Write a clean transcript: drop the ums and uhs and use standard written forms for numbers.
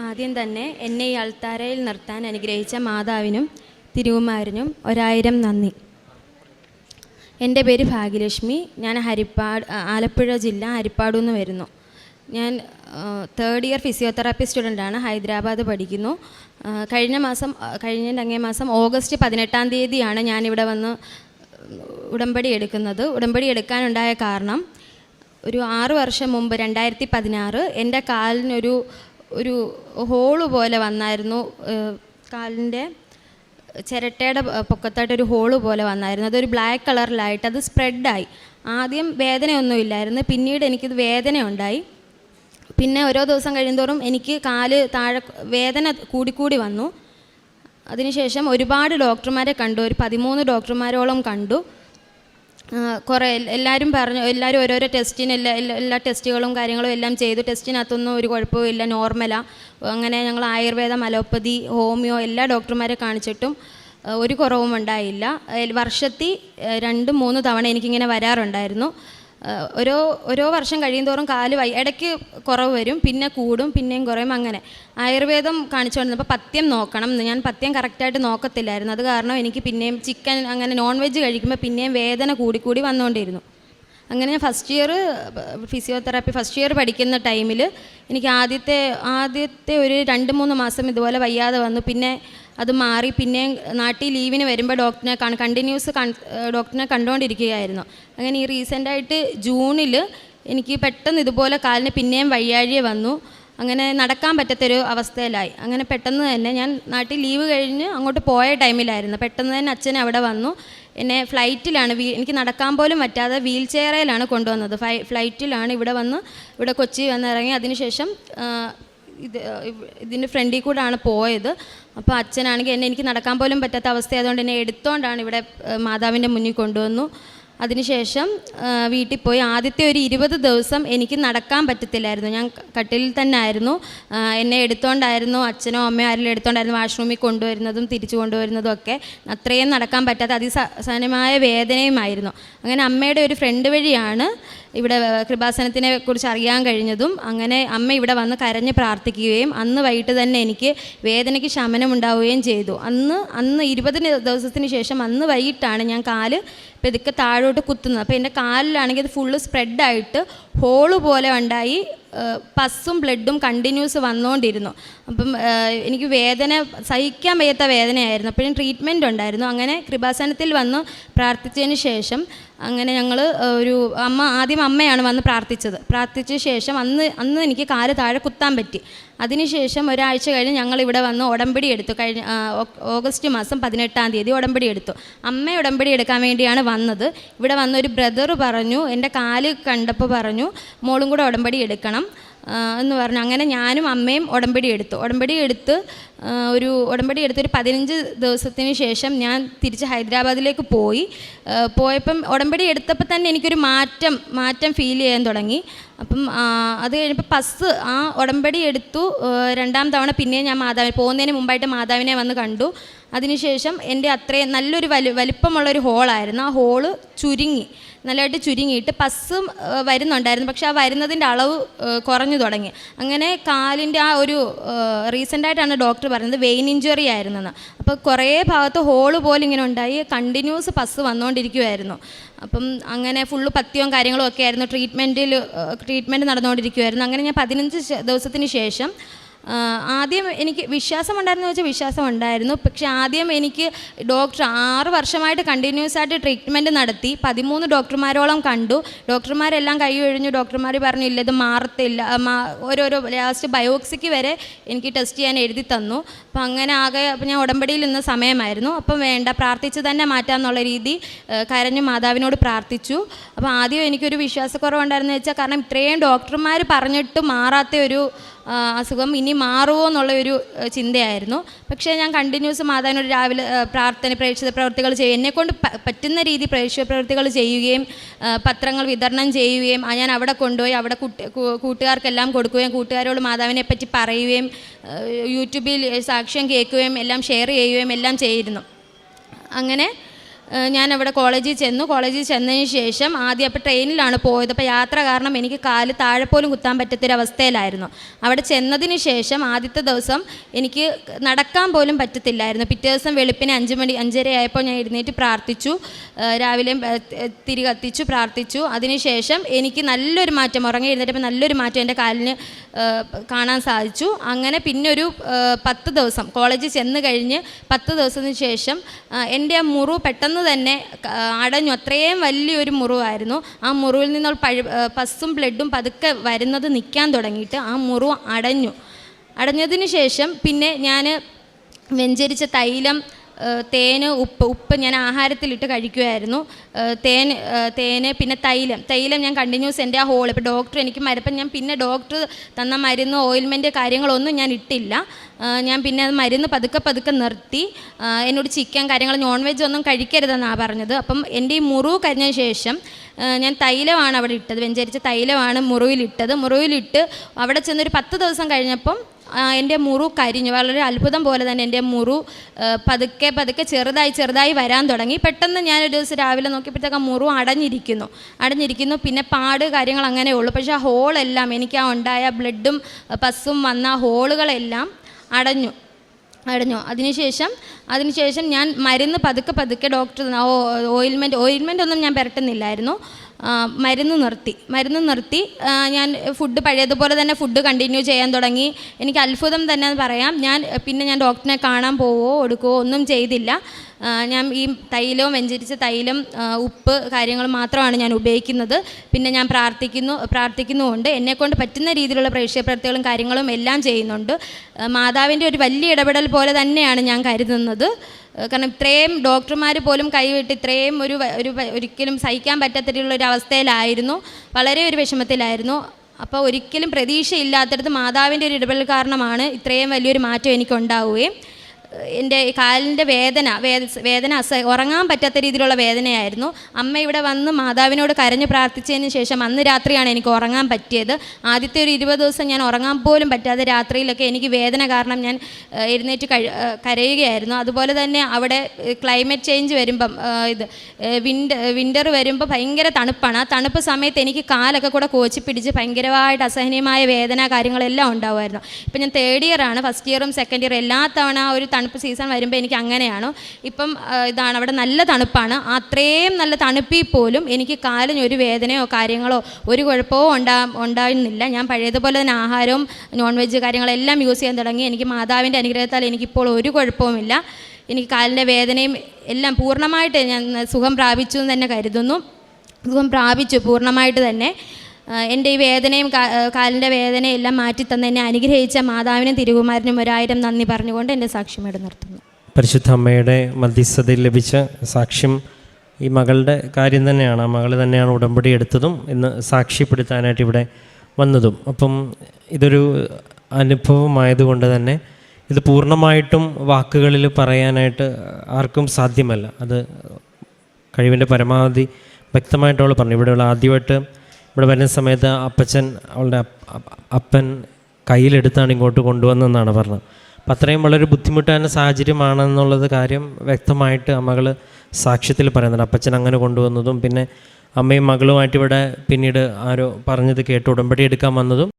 ആദ്യം തന്നെ എന്നെ ഈ അൾത്താരയിൽ നിർത്താൻ അനുഗ്രഹിച്ച മാതാവിനും തിരുവുമാരനും 1000 നന്ദി. എൻ്റെ പേര് ഭാഗ്യലക്ഷ്മി. ഞാൻ ആലപ്പുഴ ജില്ല ഹരിപ്പാടു നിന്ന് വരുന്നു. ഞാൻ 3rd ഇയർ ഫിസിയോതെറാപ്പി സ്റ്റുഡൻ്റാണ്. ഹൈദരാബാദ് പഠിക്കുന്നു. കഴിഞ്ഞ മാസം ഓഗസ്റ്റ് 18-ാം തീയതിയാണ് ഞാനിവിടെ വന്ന് ഉടമ്പടി എടുക്കുന്നത്. ഉടമ്പടി എടുക്കാനുണ്ടായ കാരണം, ഒരു 6 വർഷം മുമ്പ് 2016 എൻ്റെ കാലിനൊരു ഹോള് പോലെ വന്നായിരുന്നു. കാലിൻ്റെ ചിരട്ടയുടെ പൊക്കത്തായിട്ടൊരു ഹോള് പോലെ വന്നായിരുന്നു. അതൊരു ബ്ലാക്ക് കളറിലായിട്ട് അത് സ്പ്രെഡായി. ആദ്യം വേദനയൊന്നുമില്ലായിരുന്നു, പിന്നീട് എനിക്കിത് വേദന ഉണ്ടായി. പിന്നെ ഓരോ ദിവസം കഴിയുന്തോറും എനിക്ക് കാല് താഴെ വേദന കൂടിക്കൂടി വന്നു. അതിനുശേഷം ഒരുപാട് ഡോക്ടർമാരെ കണ്ടു, ഒരു 13 ഡോക്ടർമാരോളം കണ്ടു. എല്ലാവരും ഓരോരോ ടെസ്റ്റിന് എല്ലാ ടെസ്റ്റുകളും കാര്യങ്ങളും എല്ലാം ചെയ്തു. ടെസ്റ്റിനകത്തൊന്നും ഒരു കുഴപ്പമില്ല, നോർമലാണ്. അങ്ങനെ ഞങ്ങൾ ആയുർവേദം, അലോപ്പതി, ഹോമിയോ എല്ലാ ഡോക്ടർമാരെ കാണിച്ചിട്ടും ഒരു കുറവും ഉണ്ടായില്ല. വർഷത്തിൽ 2-3 തവണ എനിക്കിങ്ങനെ വരാറുണ്ടായിരുന്നു. ഓരോ വർഷം കഴിയുന്തോറും കാല് ഇടയ്ക്ക് കുറവ് വരും, പിന്നെ കൂടും, പിന്നെയും കുറയും. അങ്ങനെ ആയുർവേദം കാണിച്ചുകൊണ്ടിരുന്നപ്പോൾ പഥ്യം നോക്കണം. ഞാൻ പഥ്യം കറക്റ്റായിട്ട് നോക്കത്തില്ലായിരുന്നു. അത് കാരണം എനിക്ക് പിന്നെയും ചിക്കൻ, അങ്ങനെ നോൺ വെജ് കഴിക്കുമ്പോൾ പിന്നെയും വേദന കൂടി വന്നുകൊണ്ടിരുന്നു. അങ്ങനെ ഞാൻ ഫിസിയോതെറാപ്പി ഫസ്റ്റ് ഇയർ പഠിക്കുന്ന ടൈമിൽ എനിക്ക് ആദ്യത്തെ ഒരു 2-3 മാസം ഇതുപോലെ വയ്യാതെ വന്നു. പിന്നെ അത് മാറി. പിന്നെ നാട്ടിൽ ലീവിന് വരുമ്പോൾ കണ്ടിന്യൂസ് ഡോക്ടറിനെ കണ്ടുകൊണ്ടിരിക്കുകയായിരുന്നു. അങ്ങനെ ഈ റീസെൻ്റായിട്ട് ജൂണിൽ എനിക്ക് പെട്ടെന്ന് ഇതുപോലെ കാലിന് പിന്നെയും വയ്യാഴിക വന്നു. അങ്ങനെ നടക്കാൻ പറ്റാത്തൊരു അവസ്ഥയിലായി. അങ്ങനെ പെട്ടെന്ന് തന്നെ ഞാൻ നാട്ടിൽ ലീവ് കഴിഞ്ഞ് അങ്ങോട്ട് പോയ ടൈമിലായിരുന്നു. പെട്ടെന്ന് തന്നെ അച്ഛൻ അവിടെ വന്നു. എന്നെ ഫ്ലൈറ്റിലാണ്, എനിക്ക് നടക്കാൻ പോലും പറ്റാതെ വീൽ ചെയറിലാണ് കൊണ്ടുവന്നത്. ഫ്ലൈറ്റിലാണ് ഇവിടെ കൊച്ചി വന്നിറങ്ങി. അതിനുശേഷം ഇതിൻ്റെ ഫ്രണ്ടിൽ കൂടെയാണ് പോയത്. അപ്പോൾ അച്ഛനാണെങ്കിൽ എനിക്ക് നടക്കാൻ പോലും പറ്റാത്ത അവസ്ഥയായതുകൊണ്ട് എന്നെ എടുത്തുകൊണ്ടാണ് ഇവിടെ മാതാവിൻ്റെ മുന്നിൽ കൊണ്ടുവന്നു. അതിനുശേഷം വീട്ടിൽ പോയി. ആദ്യത്തെ ഒരു 20 ദിവസം എനിക്ക് നടക്കാൻ പറ്റത്തില്ലായിരുന്നു. ഞാൻ കട്ടിലിൽ തന്നെ ആയിരുന്നു. എന്നെ എടുത്തുകൊണ്ടായിരുന്നു അച്ഛനോ അമ്മയോ ആരെങ്കിലും എടുത്തുകൊണ്ടായിരുന്നു വാഷ്റൂമിൽ കൊണ്ടുവരുന്നതും തിരിച്ചു കൊണ്ടുവരുന്നതും ഒക്കെ. അത്രയും നടക്കാൻ പറ്റാത്ത അതിസഹനമായ വേദനയുമായിരുന്നു. അങ്ങനെ അമ്മയുടെ ഒരു ഫ്രണ്ട് വഴിയാണ് ഇവിടെ കൃപാസനത്തിനെ കുറിച്ച് അറിയാൻ കഴിഞ്ഞതും. അങ്ങനെ അമ്മ ഇവിടെ വന്ന് കരഞ്ഞ് പ്രാർത്ഥിക്കുകയും അന്ന് വൈകിട്ട് തന്നെ എനിക്ക് വേദനയ്ക്ക് ശമനമുണ്ടാവുകയും ചെയ്തു. അന്ന് 20 ദിവസത്തിന് ശേഷം അന്ന് വൈകിട്ടാണ് ഞാൻ കാല് പെതുക്കെ താഴോട്ട് കുത്തുന്നത്. അപ്പോൾ എൻ്റെ കാലിലാണെങ്കിൽ അത് ഫുള്ള് സ്പ്രെഡായിട്ട് ഹോള് പോലെ ഉണ്ടായി. പസ്സും ബ്ലഡും കണ്ടിന്യൂസ് വന്നുകൊണ്ടിരുന്നു. അപ്പം എനിക്ക് വേദന സഹിക്കാൻ വയ്യാത്ത വേദനയായിരുന്നു. അപ്പോഴും ട്രീറ്റ്മെൻറ്റ് ഉണ്ടായിരുന്നു. അങ്ങനെ കൃപാസനത്തിൽ വന്ന് പ്രാർത്ഥിച്ചതിന് ശേഷം അങ്ങനെ ഞങ്ങൾ ആദ്യം അമ്മയാണ് വന്ന് പ്രാർത്ഥിച്ച ശേഷം അന്ന് എനിക്ക് കാല് താഴെ കുത്താൻ പറ്റി. അതിനുശേഷം ഒരാഴ്ച കഴിഞ്ഞ് ഞങ്ങളിവിടെ വന്ന് ഉടമ്പടി എടുത്തു. ഓഗസ്റ്റ് മാസം 18-ാം തീയതി ഉടമ്പടി എടുത്തു. അമ്മ ഉടമ്പടി എടുക്കാൻ വേണ്ടിയാണ് വന്നത്. ഇവിടെ വന്നൊരു ബ്രദർ പറഞ്ഞു, എൻ്റെ കാല് കണ്ടപ്പോൾ പറഞ്ഞു മോളും കൂടെ ഉടമ്പടി എടുക്കണം എന്ന് പറഞ്ഞു. അങ്ങനെ ഞാനും അമ്മയും ഉടമ്പടി എടുത്ത് ഒരു 15 ദിവസത്തിന് ശേഷം ഞാൻ തിരിച്ച് ഹൈദരാബാദിലേക്ക് പോയപ്പം ഉടമ്പടി എടുത്തപ്പോൾ തന്നെ എനിക്കൊരു മാറ്റം ഫീൽ ചെയ്യാൻ തുടങ്ങി. അപ്പം അത് കഴിഞ്ഞപ്പോൾ ഉടമ്പടി എടുത്തു. 2ാം തവണ പിന്നെയും ഞാൻ പോകുന്നതിന് മുമ്പായിട്ട് മാതാവിനെ വന്ന് കണ്ടു. അതിനുശേഷം എൻ്റെ അത്രയും നല്ലൊരു വലിപ്പമുള്ളൊരു ഹോളായിരുന്നു. ആ ഹോള് നല്ലതായിട്ട് ചുരുങ്ങിയിട്ട് പസ്സും വരുന്നുണ്ടായിരുന്നു. പക്ഷെ ആ വരുന്നതിൻ്റെ അളവ് കുറഞ്ഞു തുടങ്ങി. അങ്ങനെ കാലിൻ്റെ ഒരു റീസെൻ്റായിട്ടാണ് ഡോക്ടർ പറയുന്നത് വെയിൻ ഇഞ്ചുറി ആയിരുന്നെന്ന്. അപ്പോൾ കുറേ ഭാഗത്ത് ഹോള് പോലെ ഇങ്ങനെ ഉണ്ടായി, കണ്ടിന്യൂസ് പസ്സ് വന്നുകൊണ്ടിരിക്കുമായിരുന്നു. അപ്പം അങ്ങനെ ഫുള്ള് പഥ്യവും കാര്യങ്ങളും ഒക്കെ ആയിരുന്നു. ട്രീറ്റ്മെൻറ്റ് നടന്നുകൊണ്ടിരിക്കുമായിരുന്നു. അങ്ങനെ ഞാൻ 15 ദിവസത്തിന് ശേഷം ആദ്യം എനിക്ക് വിശ്വാസം ഉണ്ടായിരുന്നു. പക്ഷെ ആദ്യം എനിക്ക് ഡോക്ടർ 6 വർഷമായിട്ട് കണ്ടിന്യൂസ് ആയിട്ട് ട്രീറ്റ്മെൻറ്റ് നടത്തി. 13 ഡോക്ടർമാരോളം കണ്ടു. ഡോക്ടർമാരെല്ലാം കൈ ഒഴിഞ്ഞു. ഡോക്ടർമാർ പറഞ്ഞു ഇല്ല ഇത് മാറത്തില്ല. ഓരോരോ ലാസ്റ്റ് ബയോപ്സിക്ക് വരെ എനിക്ക് ടെസ്റ്റ് ചെയ്യാൻ എഴുതി തന്നു. അപ്പം അങ്ങനെ ഞാൻ ഉടമ്പടിയിൽ നിന്ന് സമയമായിരുന്നു. അപ്പം വേണ്ട, പ്രാർത്ഥിച്ച് തന്നെ മാറ്റാമെന്നുള്ള രീതി കരഞ്ഞു മാതാവിനോട് പ്രാർത്ഥിച്ചു. അപ്പോൾ ആദ്യം എനിക്കൊരു വിശ്വാസക്കുറവുണ്ടായിരുന്നു വെച്ചാൽ, കാരണം ഇത്രയും ഡോക്ടർമാർ പറഞ്ഞിട്ട് മാറാത്ത ഒരു അസുഖം ഇനി മാറുമോ എന്നുള്ളൊരു ചിന്തയായിരുന്നു. പക്ഷേ ഞാൻ കണ്ടിന്യൂസ് മാതാവിനോട് രാവിലെ പ്രേക്ഷിത പ്രവൃത്തികൾ ചെയ്യും, എന്നെക്കൊണ്ട് പറ്റുന്ന രീതി പ്രേക്ഷിത പ്രവൃത്തികൾ ചെയ്യുകയും പത്രങ്ങൾ വിതരണം ചെയ്യുകയും ഞാൻ അവിടെ കൊണ്ടുപോയി അവിടെ കൂട്ടുകാർക്കെല്ലാം കൊടുക്കുകയും കൂട്ടുകാരോട് മാതാവിനെ പറ്റി പറയുകയും യൂട്യൂബിൽ സാക്ഷ്യം കേൾക്കുകയും എല്ലാം ഷെയർ ചെയ്യുകയും എല്ലാം ചെയ്തിരുന്നു. അങ്ങനെ ഞാൻ അവിടെ കോളേജിൽ ചെന്നതിന് ശേഷം ആദ്യം അപ്പോൾ ട്രെയിനിലാണ് പോയത്. അപ്പോൾ യാത്ര കാരണം എനിക്ക് കാല് താഴെ പോലും കുത്താൻ പറ്റത്തൊരവസ്ഥയിലായിരുന്നു. അവിടെ ചെന്നതിന് ശേഷം ആദ്യത്തെ ദിവസം എനിക്ക് നടക്കാൻ പോലും പറ്റത്തില്ലായിരുന്നു. പിറ്റേ ദിവസം വെളുപ്പിന് 5:30 ആയപ്പോൾ ഞാൻ എഴുന്നേറ്റ് പ്രാർത്ഥിച്ചു, രാവിലെ തിരി കത്തിച്ചു പ്രാർത്ഥിച്ചു. അതിനുശേഷം എനിക്ക് നല്ലൊരു മാറ്റം, ഉറങ്ങി എഴുന്നേറ്റപ്പോൾ നല്ലൊരു മാറ്റം എൻ്റെ കാലിന് കാണാൻ സാധിച്ചു. അങ്ങനെ പിന്നെ ഒരു 10 ദിവസം കോളേജിൽ ചെന്ന് കഴിഞ്ഞ് 10 ദിവസത്തിന് ശേഷം എൻ്റെ ആ മുറിവ് പെട്ടെന്ന് തന്നെ അടഞ്ഞു. അത്രയും വലിയൊരു മുറിവായിരുന്നു. ആ മുറിവിൽ നിന്ന് പസ്സും ബ്ലഡും പതുക്കെ വരുന്നത് നിൽക്കാൻ തുടങ്ങിയിട്ട് ആ മുറിവ് അടഞ്ഞതിന് ശേഷം പിന്നെ ഞാൻ വെഞ്ചരിച്ച തൈലം, തേന്, ഉപ്പ് ഞാൻ ആഹാരത്തിലിട്ട് കഴിക്കുമായിരുന്നു. തേന് പിന്നെ തൈലം ഞാൻ കണ്ടിന്യൂസ് എൻ്റെ ആ ഹോൾ. ഇപ്പോൾ ഡോക്ടർ എനിക്ക് മരുപ്പം ഞാൻ പിന്നെ ഡോക്ടർ തന്ന മരുന്ന്, ഓയിൽമെൻറ്റ് കാര്യങ്ങളൊന്നും ഞാൻ ഇട്ടില്ല. ഞാൻ പിന്നെ അത് മരുന്ന് പതുക്കെ നിർത്തി. എന്നോട് ചിക്കൻ കാര്യങ്ങൾ, നോൺ വെജ് ഒന്നും കഴിക്കരുതെന്നാണ് പറഞ്ഞത്. അപ്പം എൻ്റെ ഈ മുറിവ് കഴിഞ്ഞ ശേഷം ഞാൻ തൈലമാണ് അവിടെ ഇട്ടത്, വെഞ്ചരിച്ച തൈലമാണ് മുറിവിലിട്ട് അവിടെ ചെന്നൊരു 10 ദിവസം കഴിഞ്ഞപ്പം എൻ്റെ മുറിവ് കരിഞ്ഞു. വളരെ അത്ഭുതം പോലെ തന്നെ എൻ്റെ മുറിവ് പതുക്കെ ചെറുതായി വരാൻ തുടങ്ങി. പെട്ടെന്ന് ഞാനൊരു ദിവസം രാവിലെ നോക്കിയപ്പോഴത്തേക്ക് ആ മുറിവ് അടഞ്ഞിരിക്കുന്നു. പിന്നെ പാട് കാര്യങ്ങൾ അങ്ങനെ ഉള്ളൂ. പക്ഷേ ആ ഹോളെല്ലാം, എനിക്ക് ആ ഉണ്ടായ ബ്ലഡും പസ്സും വന്ന ആ ഹോളുകളെല്ലാം അടഞ്ഞു. അതിനുശേഷം ഞാൻ മരുന്ന് പതുക്കെ ഡോക്ടർ ഓയിൽമെൻ്റ് ഒന്നും ഞാൻ പുരട്ടുന്നില്ലായിരുന്നു. മരുന്ന് നിർത്തി. ഞാൻ ഫുഡ് പഴയതുപോലെ തന്നെ ഫുഡ് കണ്ടിന്യൂ ചെയ്യാൻ തുടങ്ങി. എനിക്ക് അത്ഭുതം തന്നെ പറയാം. ഞാൻ ഡോക്ടറിനെ കാണാൻ പോവോ എടുക്കുകയോ ഒന്നും ചെയ്തില്ല. ഞാൻ ഈ വെഞ്ചരിച്ച തൈലം, ഉപ്പ് കാര്യങ്ങൾ മാത്രമാണ് ഞാൻ ഉപയോഗിക്കുന്നത്. പിന്നെ ഞാൻ പ്രാർത്ഥിക്കുന്നുമുണ്ട്. എന്നെക്കൊണ്ട് പറ്റുന്ന രീതിയിലുള്ള പ്രേക്ഷ്യപ്രവൃത്തികളും കാര്യങ്ങളും എല്ലാം ചെയ്യുന്നുണ്ട്. മാതാവിൻ്റെ ഒരു വലിയ ഇടപെടൽ പോലെ തന്നെയാണ് ഞാൻ കരുതുന്നത്. കാരണം ഇത്രയും ഡോക്ടർമാർ പോലും കൈവിട്ട് ഇത്രയും ഒരിക്കലും സഹിക്കാൻ പറ്റാത്തൊരു അവസ്ഥയിലായിരുന്നു, വളരെ ഒരു വിഷമത്തിലായിരുന്നു. അപ്പോൾ ഒരിക്കലും പ്രതീക്ഷയില്ലാത്തടത്ത് മാതാവിൻ്റെ ഒരു ഇടപെടൽ കാരണമാണ് ഇത്രയും വലിയൊരു മാറ്റം എനിക്കുണ്ടാവുകയും എൻ്റെ കാലിൻ്റെ വേദന ഉറങ്ങാൻ പറ്റാത്ത രീതിയിലുള്ള വേദനയായിരുന്നു. അമ്മ ഇവിടെ വന്ന് മാതാവിനോട് കരഞ്ഞ് പ്രാർത്ഥിച്ചതിന് ശേഷം അന്ന് രാത്രിയാണ് എനിക്ക് ഉറങ്ങാൻ പറ്റിയത്. ആദ്യത്തെ ഒരു 20 ദിവസം ഞാൻ ഉറങ്ങാൻ പോലും പറ്റാതെ രാത്രിയിലൊക്കെ എനിക്ക് വേദന കാരണം ഞാൻ എഴുന്നേറ്റ് കരയുകയായിരുന്നു. അതുപോലെ തന്നെ അവിടെ ക്ലൈമറ്റ് ചേഞ്ച് വരുമ്പം വിൻ്റർ വരുമ്പോൾ ഭയങ്കര തണുപ്പാണ്. ആ തണുപ്പ് സമയത്ത് എനിക്ക് കാലൊക്കെ കൂടെ കോച്ചി പിടിച്ച് ഭയങ്കരമായിട്ട് അസഹനീയമായ വേദന കാര്യങ്ങളെല്ലാം ഉണ്ടാവുമായിരുന്നു. ഇപ്പം ഞാൻ 3rd ഇയർ ആണ്. ഫസ്റ്റ് ഇയറും സെക്കൻഡ് ഇയറും എല്ലാ തവണ ഒരു തണുപ്പ് സീസൺ വരുമ്പോൾ എനിക്ക് അങ്ങനെയാണ്. ഇപ്പം ഇതാണ്, അവിടെ നല്ല തണുപ്പാണ്. അത്രയും നല്ല തണുപ്പിൽ പോലും എനിക്ക് കാലിന് ഒരു വേദനയോ കാര്യങ്ങളോ ഒരു കുഴപ്പവും ഉണ്ടായിരുന്നില്ല. ഞാൻ പഴയതുപോലെ തന്നെ ആഹാരവും നോൺ വെജ് കാര്യങ്ങളെല്ലാം യൂസ് ചെയ്യാൻ തുടങ്ങി. എനിക്ക് മാതാവിൻ്റെ അനുഗ്രഹത്താൽ എനിക്കിപ്പോൾ ഒരു കുഴപ്പവുമില്ല. എനിക്ക് കാലിൻ്റെ വേദനയും എല്ലാം പൂർണ്ണമായിട്ട് ഞാൻ സുഖം പ്രാപിച്ചു എന്ന് തന്നെ കരുതുന്നു. സുഖം പ്രാപിച്ചു പൂർണ്ണമായിട്ട് തന്നെ. എൻ്റെ ഈ വേദനയും കാലിൻ്റെ വേദനയും എല്ലാം മാറ്റിത്തന്ന് എന്നെ അനുഗ്രഹിച്ച മാതാവിനും തിരുകുമാരനും 1000 നന്ദി പറഞ്ഞുകൊണ്ട് എൻ്റെ സാക്ഷ്യം ഇവിടെ നിർത്തുന്നു. പരിശുദ്ധ അമ്മയുടെ മധ്യസ്ഥതയിൽ ലഭിച്ച സാക്ഷ്യം ഈ മകളുടെ കാര്യം തന്നെയാണ്. ആ മകൾ തന്നെയാണ് ഉടമ്പടി എടുത്തതും ഇന്ന് സാക്ഷ്യപ്പെടുത്താനായിട്ട് ഇവിടെ വന്നതും. അപ്പം ഇതൊരു അനുഭവമായതുകൊണ്ട് തന്നെ ഇത് പൂർണ്ണമായിട്ടും വാക്കുകളിൽ പറയാനായിട്ട് ആർക്കും സാധ്യമല്ല. അത് കഴിവിൻ്റെ പരമാവധി വ്യക്തമായിട്ട് അവൾ പറഞ്ഞു. ഇവിടെയുള്ള ആദ്യമായിട്ട് ഇവിടെ വരുന്ന സമയത്ത് അവളുടെ അപ്പൻ കയ്യിലെടുത്താണ് ഇങ്ങോട്ട് കൊണ്ടുവന്നതെന്നാണ് പറഞ്ഞത്. അപ്പം അത്രയും വളരെ ബുദ്ധിമുട്ടായ സാഹചര്യമാണെന്നുള്ളത് കാര്യം വ്യക്തമായിട്ട് മകൾ സാക്ഷ്യത്തിൽ പറയുന്നുണ്ട്. അപ്പച്ചൻ അങ്ങനെ കൊണ്ടുവന്നതും പിന്നെ അമ്മയും മകളുമായിട്ട് ഇവിടെ പിന്നീട് ആരോ പറഞ്ഞത് കേട്ട് ഉടമ്പടി എടുക്കാൻ വന്നതും